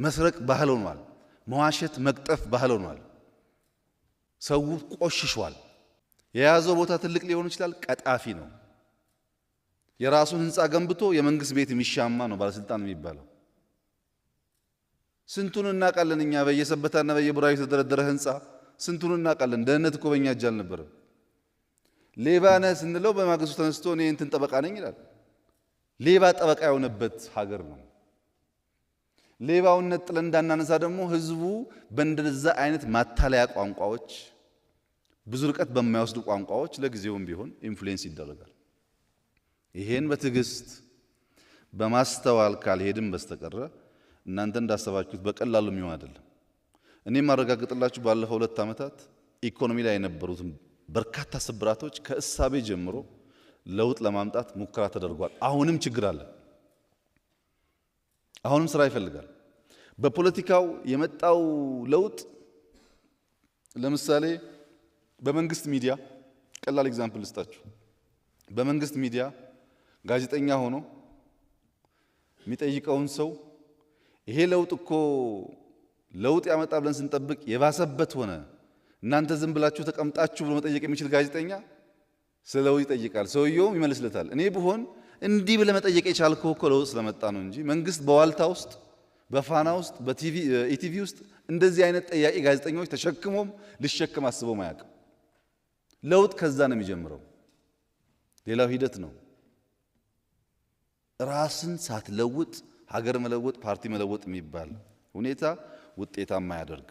መስረቅ ባህል ሆኗል። መዋሸት መቅጠፍ ባህል ሆኗል። ሰው ቆሽሿል። የያዘው ቦታ ትልቅ ሊሆን ይችላል፣ ቀጣፊ ነው። የራሱን ህንፃ ገንብቶ የመንግስት ቤት የሚሻማ ነው ባለስልጣን የሚባለው። ስንቱን እናውቃለን እኛ በየሰበታና በየቡራዩ የተደረደረ ህንፃ ስንቱን እናውቃለን። ደህንነት እኮ በእኛ እጅ አልነበረም። ሌባ ነህ ስንለው በማግስቱ ተነስቶ እኔ እንትን ጠበቃ ነኝ ይላል። ሌባ ጠበቃ የሆነበት ሀገር ነው። ሌባውን ነጥለን እንዳናነሳ ደግሞ ህዝቡ በእንደዛ አይነት ማታለያ ቋንቋዎች፣ ብዙ ርቀት በማይወስዱ ቋንቋዎች ለጊዜውም ቢሆን ኢንፍሉዌንስ ይደረጋል። ይሄን በትዕግስት በማስተዋል ካልሄድም በስተቀረ እናንተ እንዳሰባችሁት በቀላሉ የሚሆን አይደለም። እኔም ማረጋግጥላችሁ ባለፈው 2 ዓመታት ኢኮኖሚ ላይ የነበሩት በርካታ ስብራቶች ከእሳቤ ጀምሮ ለውጥ ለማምጣት ሙከራ ተደርጓል። አሁንም ችግር አለ። አሁንም ስራ ይፈልጋል። በፖለቲካው የመጣው ለውጥ ለምሳሌ በመንግስት ሚዲያ ቀላል ኤግዛምፕል ልስጣችሁ። በመንግስት ሚዲያ ጋዜጠኛ ሆኖ የሚጠይቀውን ሰው ይሄ ለውጥ እኮ ለውጥ ያመጣ ብለን ስንጠብቅ የባሰበት ሆነ፣ እናንተ ዝም ብላችሁ ተቀምጣችሁ ብሎ መጠየቅ የሚችል ጋዜጠኛ ስለ ለውጥ ይጠይቃል። ሰውየውም ይመልስለታል። እኔ ብሆን እንዲህ ብለህ መጠየቅ የቻልከው እኮ ለውጥ ስለመጣ ነው እንጂ መንግስት በዋልታ ውስጥ በፋና ውስጥ በኢቲቪ ውስጥ እንደዚህ አይነት ጠያቂ ጋዜጠኞች ተሸክሞም ልሸከም አስበውም አያውቅም። ለውጥ ከዛ ነው የሚጀምረው። ሌላው ሂደት ነው። ራስን ሳትለውጥ ሀገር መለወጥ ፓርቲ መለወጥ የሚባል ሁኔታ ውጤታማ ያደርግ